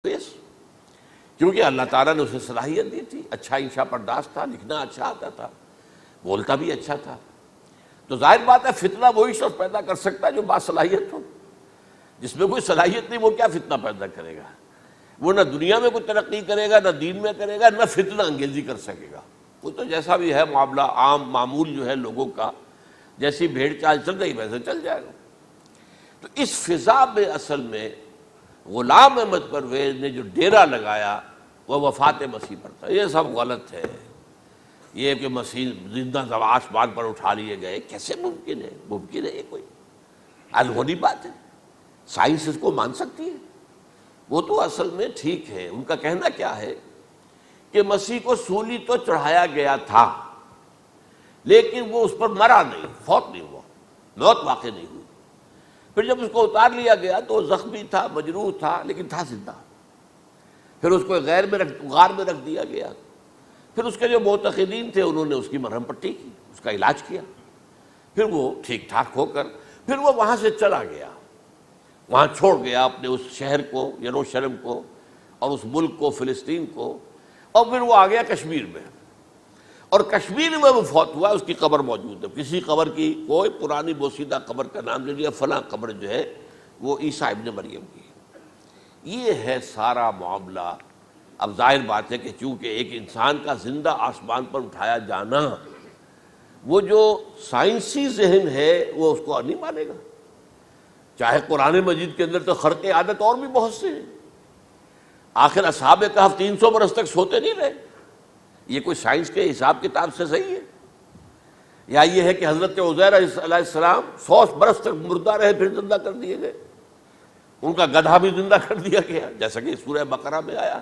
اس کیونکہ اللہ تعالیٰ نے اسے صلاحیت دی تھی، اچھا انشاء پرداز تھا، لکھنا اچھا آتا تھا، بولتا بھی اچھا تھا. تو ظاہر بات ہے فتنہ وہی شخص پیدا کر سکتا ہے جو باصلاحیت ہو. جس میں کوئی صلاحیت نہیں وہ کیا فتنہ پیدا کرے گا؟ وہ نہ دنیا میں کوئی ترقی کرے گا، نہ دین میں کرے گا، نہ فتنہ انگیزی کر سکے گا. وہ تو جیسا بھی ہے معاملہ عام معمول جو ہے لوگوں کا، جیسی بھیڑ چال چل رہی ویسے چل جائے گا. تو اس فضا میں اصل میں غلام احمد پرویز نے جو ڈیرا لگایا وہ وفات مسیح پر تھا. یہ سب غلط ہے. یہ کہ مسیح زندہ آسمان پر اٹھا لیے گئے کیسے ممکن ہے؟ ممکن ہے یہ کوئی الہونی بات ہے؟ سائنس اس کو مان سکتی ہے؟ وہ تو اصل میں ٹھیک ہے. ان کا کہنا کیا ہے کہ مسیح کو سولی تو چڑھایا گیا تھا لیکن وہ اس پر مرا نہیں، فوت نہیں ہوا، موت واقع نہیں ہوئی. پھر جب اس کو اتار لیا گیا تو وہ زخمی تھا، مجروح تھا، لیکن تھا زندہ. پھر اس کو غار میں رکھ دیا گیا. پھر اس کے جو معتقدین تھے انہوں نے اس کی مرہم پٹی کی، اس کا علاج کیا. پھر وہ ٹھیک ٹھاک ہو کر پھر وہ وہاں سے چلا گیا، وہاں چھوڑ گیا اپنے اس شہر کو، یروشلم کو، اور اس ملک کو، فلسطین کو. اور پھر وہ آ گیا کشمیر میں، اور کشمیر میں وہ فوت ہوا. اس کی قبر موجود ہے. کسی قبر کی کوئی پرانی بوسیدہ قبر کا نام لے لیا، فلاں قبر جو ہے وہ عیسیٰ ابن مریم کی. یہ ہے سارا معاملہ. اب ظاہر بات ہے کہ چونکہ ایک انسان کا زندہ آسمان پر اٹھایا جانا، وہ جو سائنسی ذہن ہے وہ اس کو نہیں مانے گا. چاہے قرآن مجید کے اندر تو خرق عادت اور بھی بہت سے ہیں. آخر اصحاب کہف 300 برس تک سوتے نہیں رہے. یہ کوئی سائنس کے حساب کتاب سے صحیح ہے؟ یا یہ ہے کہ حضرت عزیر علیہ السلام 100 برس تک مردہ رہے پھر زندہ کر دیے گئے؟ ان کا گدھا بھی زندہ کر دیا گیا جیسا کہ سورہ بقرہ میں آیا.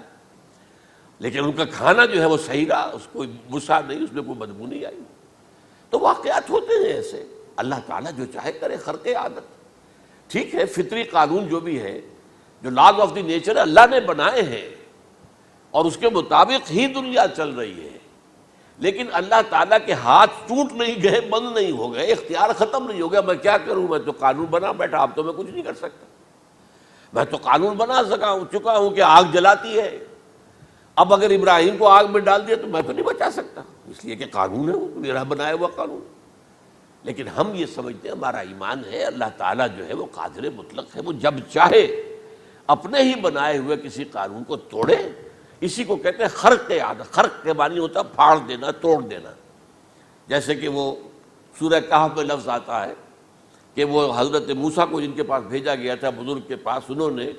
لیکن ان کا کھانا جو ہے وہ صحیح رہا، اس کو مسا نہیں، اس میں کوئی بدبو نہیں آئی. تو واقعات ہوتے ہیں ایسے. اللہ تعالیٰ جو چاہے کرے. خرق عادت ٹھیک ہے، فطری قانون جو بھی ہے، جو لاز آف دی نیچر اللہ نے بنائے ہیں اور اس کے مطابق ہی دنیا چل رہی ہے. لیکن اللہ تعالیٰ کے ہاتھ ٹوٹ نہیں گئے، بند نہیں ہو گئے، اختیار ختم نہیں ہو گیا. میں کیا کروں؟ میں تو قانون بنا بیٹھا، اب تو میں کچھ نہیں کر سکتا. میں تو قانون بنا چکا ہوں کہ آگ جلاتی ہے. اب اگر ابراہیم کو آگ میں ڈال دیا تو میں تو نہیں بچا سکتا، اس لیے کہ قانون ہے، وہ میرا بنایا ہوا قانون. لیکن ہم یہ سمجھتے ہیں، ہمارا ایمان ہے اللہ تعالیٰ جو ہے وہ قادر مطلق ہے. وہ جب چاہے اپنے ہی بنائے ہوئے کسی قانون کو توڑے. اسی کو کہتے ہیں خرق عادت. خرق کے معنی ہوتا ہے پھاڑ دینا، توڑ دینا. جیسے کہ وہ سورہ کہف میں لفظ آتا ہے کہ وہ حضرت موسیٰ کو جن کے پاس بھیجا گیا تھا، بزرگ کے پاس، انہوں نے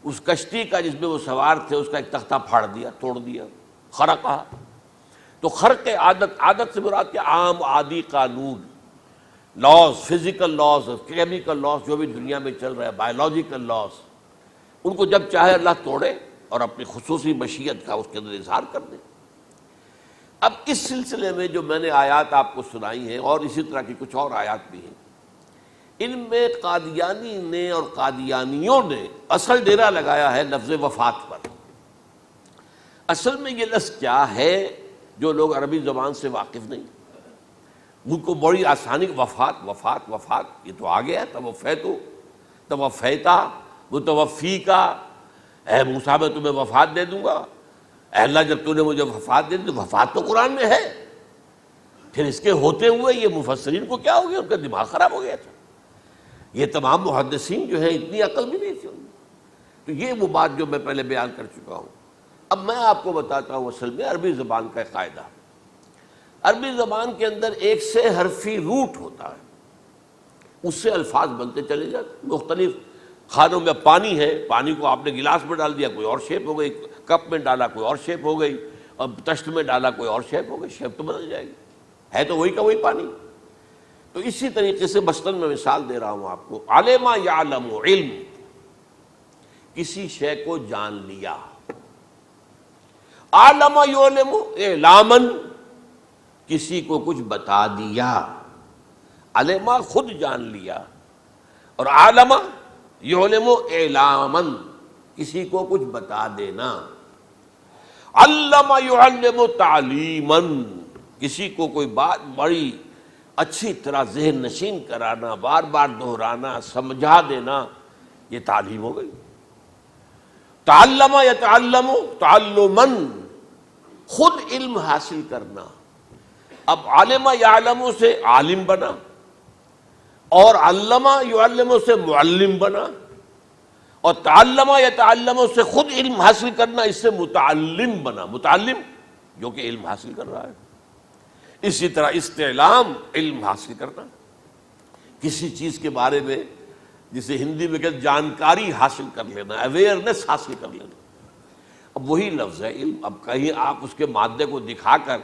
اس کشتی کا جس میں وہ سوار تھے اس کا ایک تختہ پھاڑ دیا، توڑ دیا. خرقہ. تو خرق عادت سے مراد کیا؟ عام عادی قانون، laws, physical laws, chemical laws جو بھی دنیا میں چل رہا ہے، بایولوجیکل لاز، ان کو جب چاہے اللہ توڑے اور اپنی خصوصی مشیت کا اس کے اندر اظہار کر دے. اب اس سلسلے میں جو میں نے آیات آپ کو سنائی ہیں اور اسی طرح کی کچھ اور آیات بھی ہیں، ان میں قادیانی نے اور قادیانیوں نے اصل ڈیرا لگایا ہے لفظ وفات پر. اصل میں یہ لفظ کیا ہے جو لوگ عربی زبان سے واقف نہیں، ان کو بڑی آسانی وفات وفات وفات یہ تو آ گیا. توفیتو، توفیتا، متوفی کا. اے موسیٰ میں تمہیں وفات دے دوں گا. اے اللہ جب تو نے مجھے وفات دے دی، تو وفات تو قرآن میں ہے. پھر اس کے ہوتے ہوئے یہ مفسرین کو کیا ہو گیا؟ ان کا دماغ خراب ہو گیا تھا. یہ تمام محدثین جو ہیں اتنی عقل بھی نہیں تھی. تو یہ وہ بات جو میں پہلے بیان کر چکا ہوں. اب میں آپ کو بتاتا ہوں اصل میں عربی زبان کا قاعدہ. عربی زبان کے اندر ایک سے حرفی روٹ ہوتا ہے، اس سے الفاظ بنتے چلے جاتے. مختلف کھانوں میں پانی ہے، پانی کو آپ نے گلاس میں ڈال دیا کوئی اور شیپ ہو گئی، کپ میں ڈالا کوئی اور شیپ ہو گئی، اور تشت میں ڈالا کوئی اور شیپ ہو گئی. شیپ تو بدل جائے گی، ہے تو وہی کا وہی پانی. تو اسی طریقے سے مثلاً میں مثال دے رہا ہوں آپ کو. علم یعلم، علم، کسی شے کو جان لیا. علم یعلم، اعلامن، کسی کو کچھ بتا دیا. علم خود جان لیا، اور علم یعلم اعلامن، کسی کو کچھ بتا دینا. علم یعلم تعلیمن، کسی کو کوئی بات بڑی اچھی طرح ذہن نشین کرانا، بار بار دہرانا، سمجھا دینا، یہ تعلیم ہو گئی. تعلم یتعلم تعلما، خود علم حاصل کرنا. اب علم یعلم سے عالم بنا، اور علم یعلم سے معلم بنا، اور تعلم یتعلم سے خود علم حاصل کرنا، اس سے متعلم بنا، متعلم جو کہ علم حاصل کر رہا ہے. اسی طرح استعلام علم حاصل کرنا، کسی چیز کے بارے میں جسے ہندی میں کہتے جانکاری حاصل کر لینا، اویئرنیس حاصل کر لینا. اب وہی لفظ ہے علم. اب کہیں آپ اس کے مادے کو دکھا کر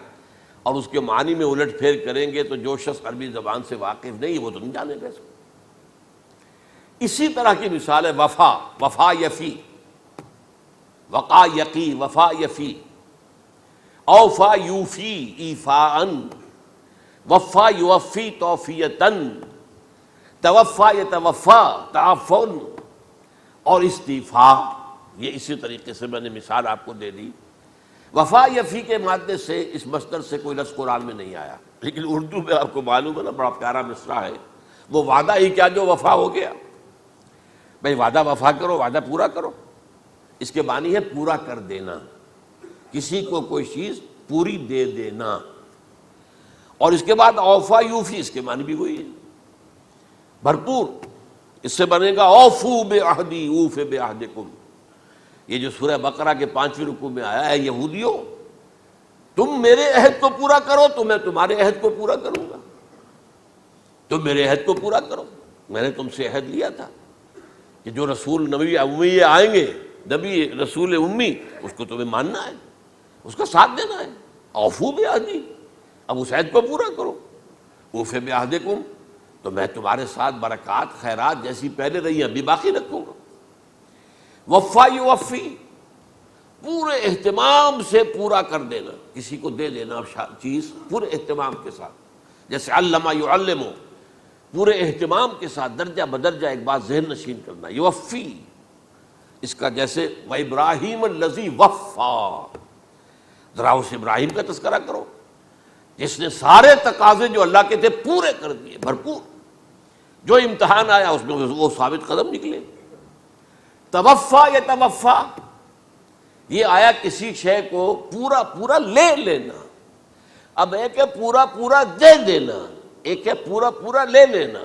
اور اس کے معنی میں الٹ پھیر کریں گے تو جو شخص عربی زبان سے واقف نہیں وہ تو نہیں جانے گا اس کو. اسی طرح کی مثال ہے وفا، وفا یفی، وقا یقی، وفا یفی، اوفا یوفی ایفاء، وفا یوفی توفیتن، توفا یتوفا تعفن، اور استیفاء. یہ اسی طریقے سے میں نے مثال آپ کو دے دی. وفا یفی کے مادے سے اس مصدر سے کوئی لفظ قرآن میں نہیں آیا، لیکن اردو میں آپ کو معلوم ہے نا بڑا پیارا مصرع ہے، وہ وعدہ ہی کیا جو وفا ہو گیا. بھئی وعدہ وفا کرو، وعدہ پورا کرو. اس کے معنی ہے پورا کر دینا، کسی کو کوئی چیز پوری دے دینا. اور اس کے بعد اوفا یوفی، اس کے معنی بھی وہی ہے، بھرپور. اس سے بنے گا اوفو بعہدی اوف بعہدکم. یہ جو سورہ بقرہ کے 5ویں رکوع میں آیا ہے، یہودیوں تم میرے عہد کو پورا کرو تو میں تمہارے عہد کو پورا کروں گا. تم میرے عہد کو پورا کرو، میں نے تم سے عہد لیا تھا کہ جو رسول نبی امی آئیں گے، نبی رسول امی، اس کو تمہیں ماننا ہے، اس کا ساتھ دینا ہے. اوفو بعہدی، اب اس عہد کو پورا کرو. اوف بعہدکم، تو میں تمہارے ساتھ برکات خیرات جیسی پہلے رہی ابھی باقی رکھوں گا. وفا یوفی، پورے اہتمام سے پورا کر دینا، کسی کو دے دینا چیز پورے اہتمام کے ساتھ. جیسے علم یعلم، پورے اہتمام کے ساتھ درجہ بدرجہ ایک بات ذہن نشین کرنا. یوفی، اس کا جیسے وَإِبْرَاهِيمَ الَّذِي وَفَّى، ذرا اس ابراہیم کا تذکرہ کرو جس نے سارے تقاضے جو اللہ کے تھے پورے کر دیے، بھرپور. جو امتحان آیا اس میں وہ ثابت قدم نکلے. توفا یتوفا، یہ آیا کسی شے کو پورا پورا لے لینا. اب ایک ہے پورا پورا دے دینا، ایک ہے پورا پورا لے لینا.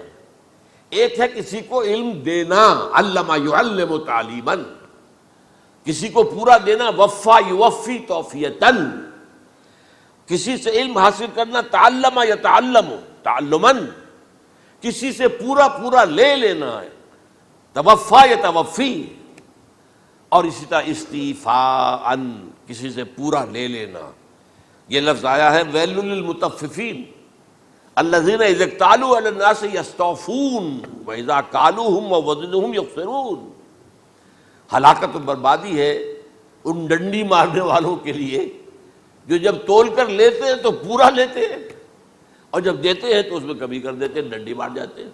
ایک ہے کسی کو علم دینا، علم یعلم تعلیما، کسی کو پورا دینا. وفا یوفی توفیتن، کسی سے علم حاصل کرنا. تعلم یتعلم تعلما، کسی سے پورا پورا لے لینا ہے. توفا یتوفی، اور اسی طرح استیفاء، کسی سے پورا لے لینا. یہ لفظ آیا ہے ویل للمطففین الذین اذا اکتالوا علی الناس یستوفون واذا کالوہم ووزنوہم یخسرون. ہلاکت و بربادی ہے ان ڈنڈی مارنے والوں کے لیے جو جب تول کر لیتے ہیں تو پورا لیتے ہیں، اور جب دیتے ہیں تو اس میں کمی کر دیتے ہیں، ڈنڈی مار جاتے ہیں.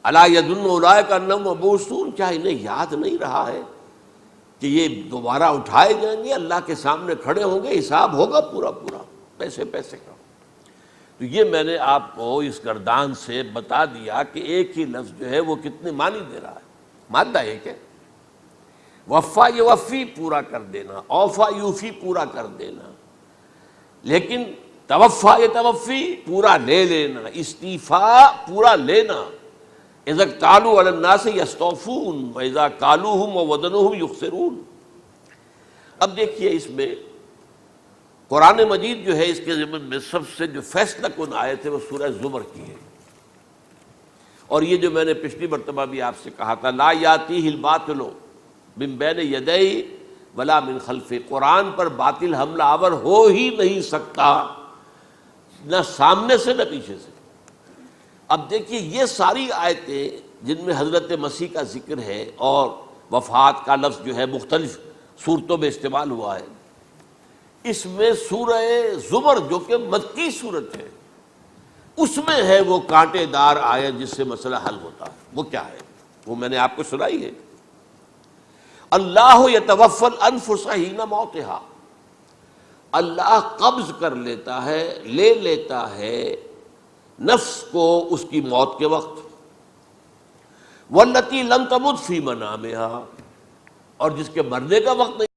الا یظن اولئک انہم مبعوثون، کیا انہیں یاد نہیں رہا ہے کہ یہ دوبارہ اٹھائے جائیں گے، اللہ کے سامنے کھڑے ہوں گے، حساب ہوگا پورا پورا پیسے پیسے کا. تو یہ میں نے آپ کو اس گردان سے بتا دیا کہ ایک ہی لفظ جو ہے وہ کتنے معنی دے رہا ہے. مادہ ایک ہے، وفا یوفی پورا کر دینا، اوفا یوفی پورا کر دینا. لیکن توفا یتوفی پورا لے لینا، استیفاء پورا لینا. اذا اکتالوا علی الناس یستوفون واذا کالوہم ووزنوہم یخسرون. اب دیکھیے اس میں قرآن مجید جو ہے اس کے ضمن میں سب سے جو فیصلہ کن آیت ہے وہ سورہ زمر کی ہے. اور یہ جو میں نے پچھلی مرتبہ بھی آپ سے کہا تھا، لا یاتیہ الباطل من بین یدیہ ولا من خلفہ، قرآن پر باطل حملہ آور ہو ہی نہیں سکتا، نہ سامنے سے نہ پیچھے سے. اب دیکھیے یہ ساری آیتیں جن میں حضرت مسیح کا ذکر ہے اور وفات کا لفظ جو ہے مختلف صورتوں میں استعمال ہوا ہے، اس میں سورہ زمر جو کہ مکی صورت ہے اس میں ہے وہ کانٹے دار آیت جس سے مسئلہ حل ہوتا ہے. وہ کیا ہے؟ وہ میں نے آپ کو سنائی ہے. اللہ یتوفی الانفس حین موتہا، اللہ قبض کر لیتا ہے، لے لیتا ہے نفس کو اس کی موت کے وقت. واللتی لم تمت فی منامہا، اور جس کے مرنے کا وقت نہیں